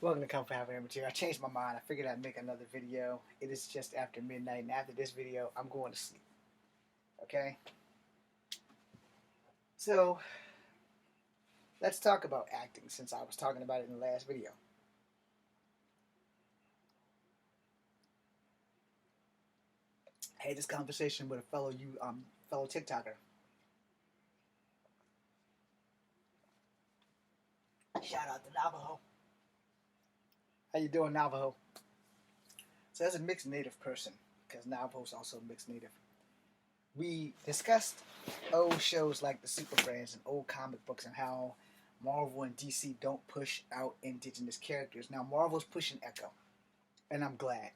Welcome to Comfort Happy Material. I changed my mind. I figured I'd make another video. It is just after midnight, and after this video, I'm going to sleep. Okay? So, let's talk about acting since I was talking about it in the last video. I had this conversation with a fellow TikToker. Shout out to Navajo. How you doing, Navajo? So as a mixed native person, because Navajo's also mixed native, we discussed old shows like the Super Friends and old comic books and how Marvel and DC don't push out indigenous characters. Now Marvel's pushing Echo, and I'm glad.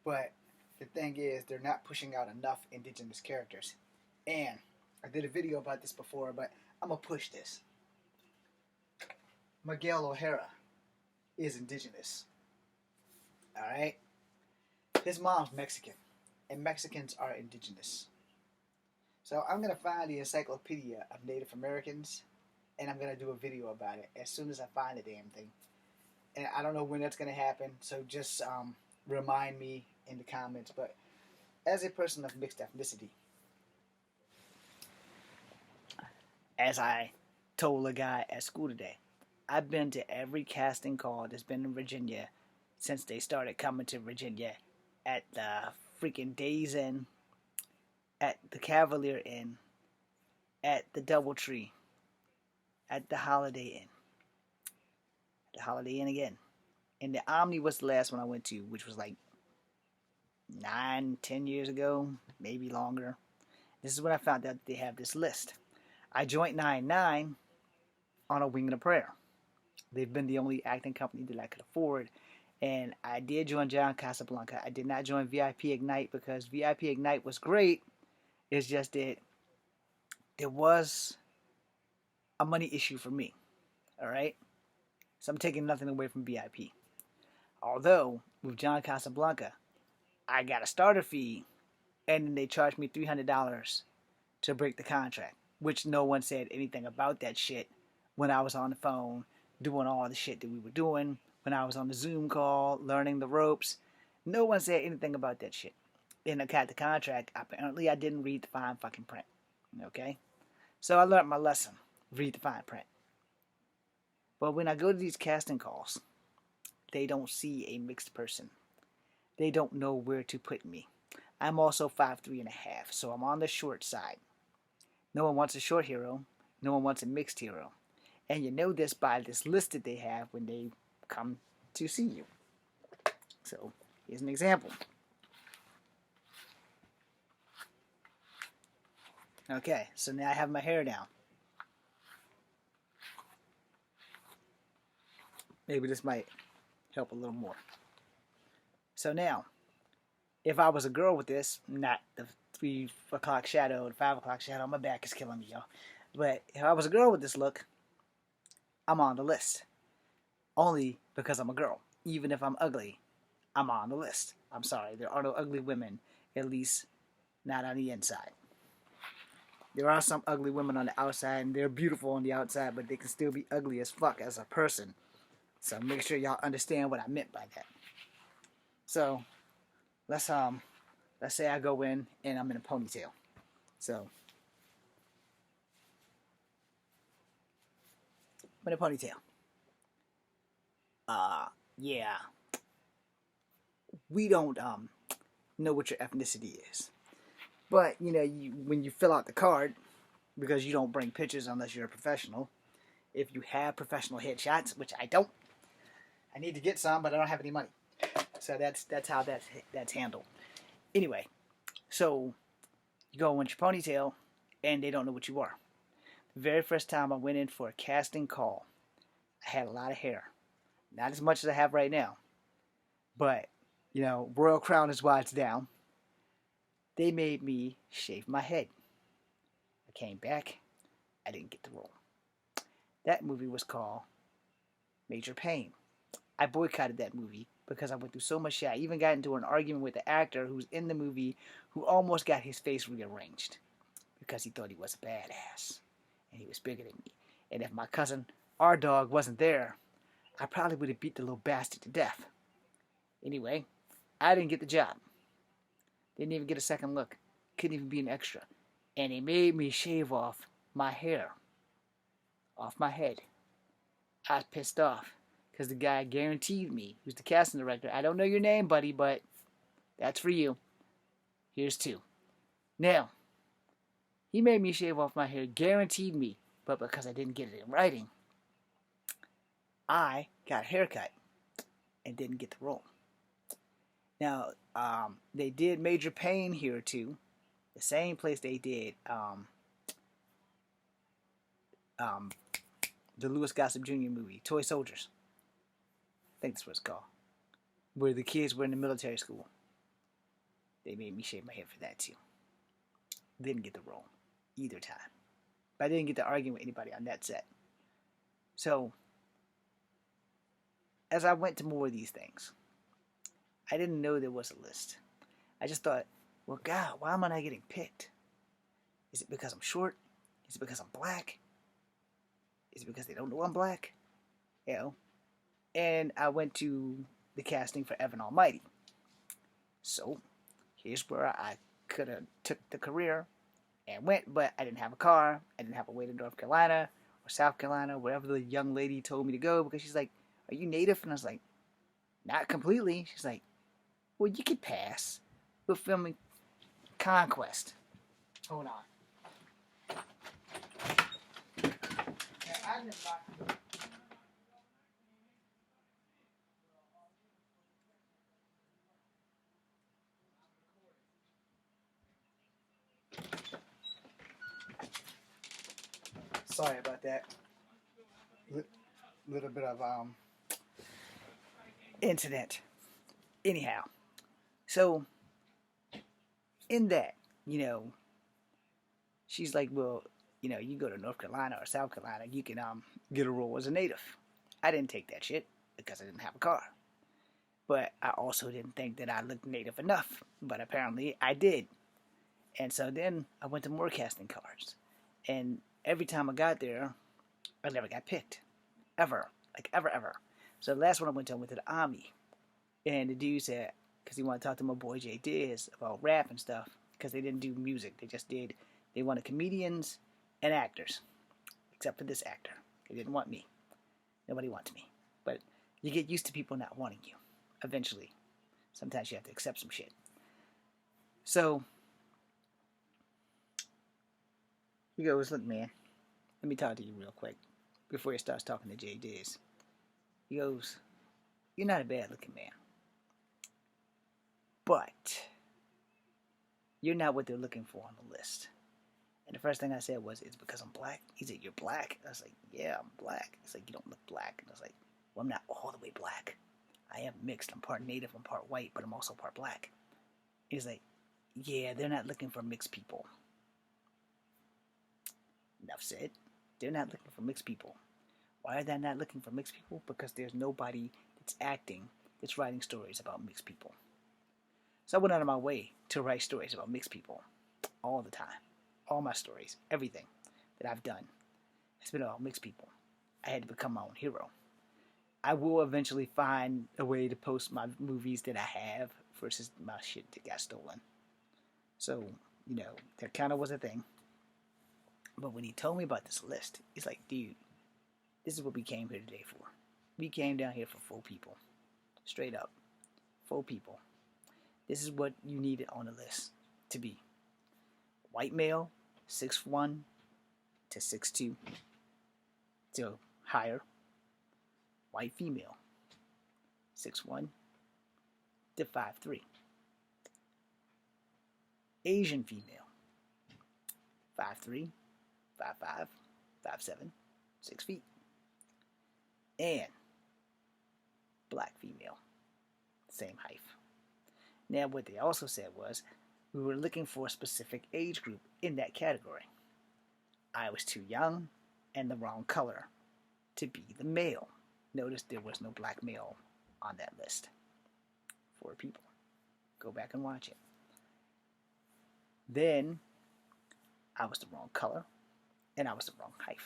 But the thing is, they're not pushing out enough indigenous characters. And I did a video about this before, but I'm going to push this. Miguel O'Hara is indigenous. Alright? His mom's Mexican, and Mexicans are indigenous. So I'm going to find the encyclopedia of Native Americans, and I'm going to do a video about it as soon as I find the damn thing. And I don't know when that's going to happen, so just remind me in the comments. But as a person of mixed ethnicity, as I told a guy at school today, I've been to every casting call that's been in Virginia since they started coming to Virginia, at the freaking Days Inn, at the Cavalier Inn, at the Doubletree, at the Holiday Inn again. And the Omni was the last one I went to, which was like 9-10 years ago, maybe longer. This is when I found out that they have this list. I joined 9-9 on a wing and a prayer. They've been the only acting company that I could afford. And I did join John Casablanca. I did not join VIP Ignite because VIP Ignite was great. It's just that there was a money issue for me. Alright? So I'm taking nothing away from VIP. Although, with John Casablanca, I got a starter fee, and then they charged me $300 to break the contract, which no one said anything about that shit when I was on the phone doing all the shit that we were doing, when I was on the Zoom call, learning the ropes. No one said anything about that shit. And I got the contract. Apparently, I didn't read the fine fucking print. Okay? So I learned my lesson. Read the fine print. But when I go to these casting calls, they don't see a mixed person. They don't know where to put me. I'm also 5'3.5", so I'm on the short side. No one wants a short hero. No one wants a mixed hero. And you know this by this list that they have when they come to see you. So, here's an example. Okay, so now I have my hair down. Maybe this might help a little more. So now, if I was a girl with this, not the 3 o'clock shadow, the 5 o'clock shadow, my back is killing me, y'all. But if I was a girl with this look, I'm on the list. Only because I'm a girl. Even if I'm ugly, I'm on the list. I'm sorry, there are no ugly women, at least not on the inside. There are some ugly women on the outside, and they're beautiful on the outside, but they can still be ugly as fuck as a person. So make sure y'all understand what I meant by that. So let's say I go in and I'm in a ponytail. So I'm in a ponytail. Yeah. We don't know what your ethnicity is. But, you know, when you fill out the card, because you don't bring pictures unless you're a professional, if you have professional headshots, which I don't, I need to get some, but I don't have any money. So that's how that's handled. Anyway, so you go in with your ponytail, and they don't know what you are. The very first time I went in for a casting call, I had a lot of hair. Not as much as I have right now. But, you know, Royal Crown is why it's down. They made me shave my head. I came back. I didn't get the role. That movie was called Major Pain. I boycotted that movie because I went through so much shit. I even got into an argument with the actor who's in the movie who almost got his face rearranged because he thought he was a badass and he was bigger than me. And if my cousin, our dog, wasn't there, I probably would have beat the little bastard to death. Anyway, I didn't get the job. Didn't even get a second look. Couldn't even be an extra. And he made me shave off my hair. Off my head. I was pissed off. Because the guy guaranteed me, who's the casting director, I don't know your name, buddy, but that's for you. Here's two. Now, he made me shave off my hair, guaranteed me, but because I didn't get it in writing, I got a haircut and didn't get the role. Now, they did Major Payne here too, the same place they did the Louis Gossett Jr. movie, Toy Soldiers. I think that's what it's called. Where the kids were in the military school. They made me shave my hair for that too. Didn't get the role either time. But I didn't get to argue with anybody on that set. So, as I went to more of these things, I didn't know there was a list. I just thought, well, God, why am I not getting picked? Is it because I'm short? Is it because I'm black? Is it because they don't know I'm black? You know? And I went to the casting for Evan Almighty. So, here's where I could have took the career and went, but I didn't have a car. I didn't have a way to North Carolina or South Carolina, wherever the young lady told me to go, because she's like, are you native? And I was like, not completely. She's like, well, you could pass. We're filming Conquest. Hold on. Sorry about that. Little bit of incident. Anyhow, so in that, she's like, well, you go to North Carolina or South Carolina, you can get a role as a native. I didn't take that shit because I didn't have a car. But I also didn't think that I looked native enough. But apparently I did. And so then I went to more casting cards. And every time I got there, I never got picked. Ever. Like, ever. So the last one I went to the Army. And the dude said, because he wanted to talk to my boy Jay Diz about rap and stuff, because they didn't do music. They wanted comedians and actors. Except for this actor. They didn't want me. Nobody wants me. But you get used to people not wanting you. Eventually. Sometimes you have to accept some shit. So, he goes, look, man, let me talk to you real quick before he starts talking to Jay Diz. He goes, you're not a bad looking man. But you're not what they're looking for on the list. And the first thing I said was, it's because I'm black? He said, you're black? I was like, yeah, I'm black. He's like, you don't look black. And I was like, well, I'm not all the way black. I am mixed. I'm part native, I'm part white, but I'm also part black. He's like, yeah, they're not looking for mixed people. Enough said. They're not looking for mixed people. Why are they not looking for mixed people? Because there's nobody that's acting, that's writing stories about mixed people. So I went out of my way to write stories about mixed people all the time. All my stories, everything that I've done has been about mixed people. I had to become my own hero. I will eventually find a way to post my movies that I have versus my shit that got stolen. So, that kind of was a thing. But when he told me about this list, he's like, dude, this is what we came here today for. We came down here for 4 people. Straight up. 4 people. This is what you needed on the list to be. White male, 6'1" to 6'2", to higher. White female, 6'1" to 5'3". Asian female, 5'3", 5'5", 5'7", 6 feet. And black female, same height. Now what they also said was, we were looking for a specific age group in that category. I was too young and the wrong color to be the male. Notice there was no black male on that list. 4 people. Go back and watch it. Then, I was the wrong color, and I was the wrong height.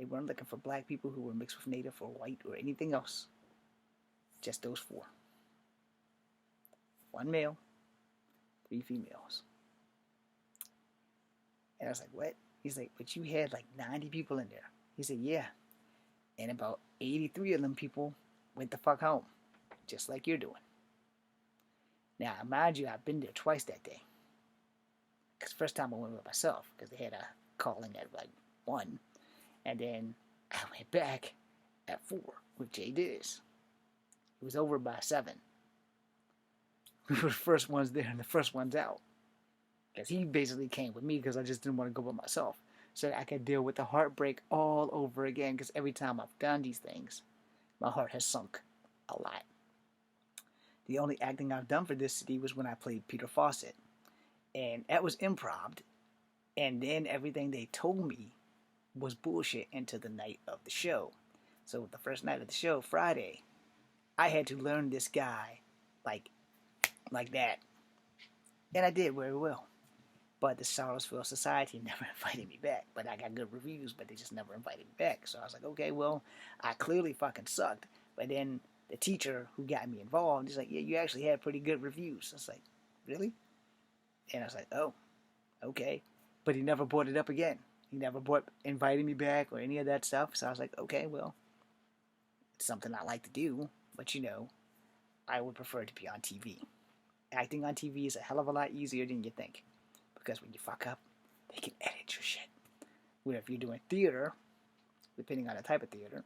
They weren't looking for black people who were mixed with Native or white or anything else. Just those four. 1 male, 3 females. And I was like, what? He's like, but you had like 90 people in there. He said, yeah. And about 83 of them people went the fuck home. Just like you're doing. Now, mind you, I've been there twice that day. Because first time I went by myself, because they had a calling at like 1. And then I went back at 4 with Jay Diz. It was over by 7. We were the first ones there and the first ones out. Because he basically came with me because I just didn't want to go by myself. So that I could deal with the heartbreak all over again. Because every time I've done these things, my heart has sunk a lot. The only acting I've done for this city was when I played Peter Fawcett. And that was improv. And then everything they told me was bullshit into the night of the show. So the first night of the show, Friday, I had to learn this guy like that. And I did very well. But the Charlottesville Society never invited me back. But I got good reviews, but they just never invited me back. So I was like, okay, well, I clearly fucking sucked. But then the teacher who got me involved, he's like, yeah, you actually had pretty good reviews. I was like, really? And I was like, oh, okay. But he never brought it up again. He never invited me back or any of that stuff. So I was like, okay, well, it's something I like to do. But, you know, I would prefer to be on TV. Acting on TV is a hell of a lot easier than you think. Because when you fuck up, they can edit your shit. Where if you're doing theater, depending on the type of theater,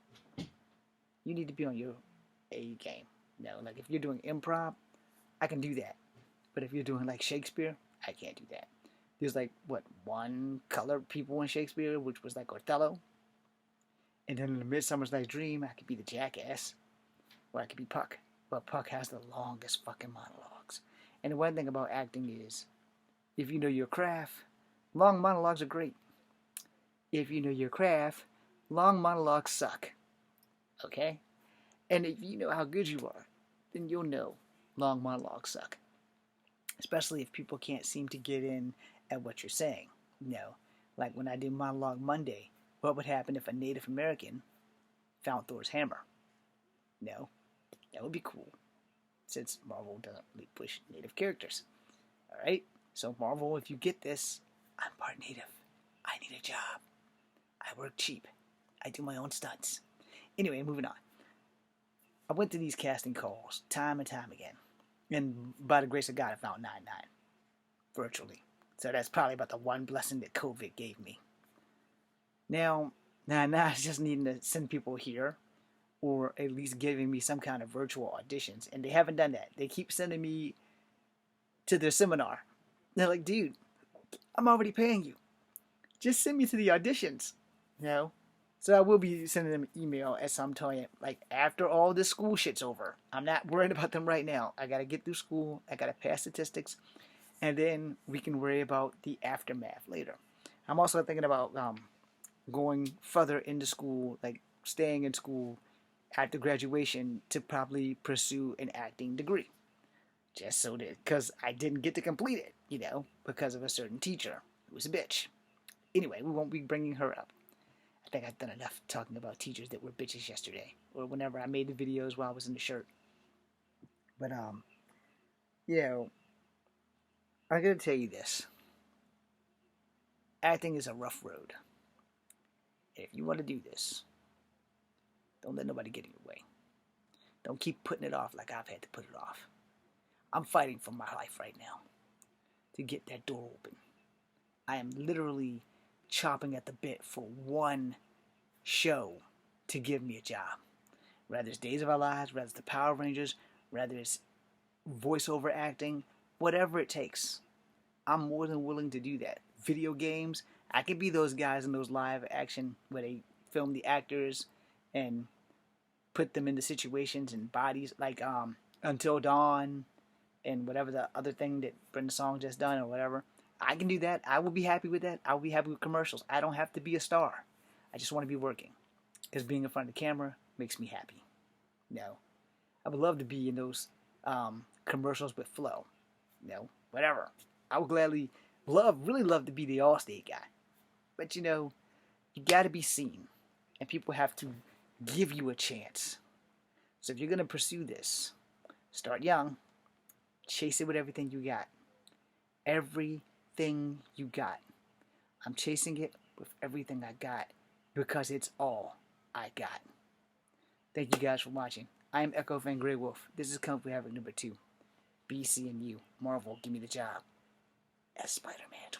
you need to be on your A game. You know, like if you're doing improv, I can do that. But if you're doing like Shakespeare, I can't do that. There's like, what, 1 colored people in Shakespeare, which was like Othello. And then in the Midsummer's Night's Dream, I could be the jackass. Or I could be Puck. But Puck has the longest fucking monologues. And the one thing about acting is, if you know your craft, long monologues are great. If you know your craft, long monologues suck. Okay? And if you know how good you are, then you'll know long monologues suck. Especially if people can't seem to get in at what you're saying. You know, like when I did Monologue Monday, what would happen if a Native American found Thor's hammer? No, that would be cool. Since Marvel doesn't really push Native characters. Alright? So Marvel, if you get this, I'm part Native. I need a job. I work cheap. I do my own stunts. Anyway, moving on. I went to these casting calls time and time again. And by the grace of God, I found 9-9. Virtually. So that's probably about the one blessing that COVID gave me. Now 9-9 is just needing to send people here. Or at least giving me some kind of virtual auditions. And they haven't done that. They keep sending me to their seminar. They're like, dude, I'm already paying you. Just send me to the auditions. You know? So I will be sending them an email at some time, like after all this school shit's over. I'm not worried about them right now. I gotta get through school. I gotta pass statistics. And then we can worry about the aftermath later. I'm also thinking about going further into school, like staying in school after graduation to probably pursue an acting degree. Just so that, because I didn't get to complete it, you know, because of a certain teacher who was a bitch. Anyway, we won't be bringing her up. I think I've done enough talking about teachers that were bitches yesterday, or whenever I made the videos while I was in the shirt. But, yeah, I'm going to tell you this. Acting is a rough road. And if you want to do this, don't let nobody get in your way. Don't keep putting it off like I've had to put it off. I'm fighting for my life right now to get that door open. I am literally chopping at the bit for one show to give me a job. Whether it's Days of Our Lives, whether it's the Power Rangers, whether it's voiceover acting, whatever it takes. I'm more than willing to do that. Video games, I could be those guys in those live action where they film the actors and put them into situations and bodies like Until Dawn and whatever the other thing that Brenda Song just done or whatever. I can do that. I will be happy with that. I will be happy with commercials. I don't have to be a star. I just want to be working. Because being in front of the camera makes me happy. No. I would love to be in those commercials with Flo. Whatever. I would gladly really love to be the Allstate guy. But you know, you got to be seen. and people have to give you a chance. So if you're going to pursue this, start young, chase it with everything you got. Everything you got. I'm chasing it with everything I got because it's all I got. Thank you guys for watching. I am Echo Fan Grey Wolf. This is Kung Fu Havoc number 2. BC and you. Marvel, give me the job. As Spider-Man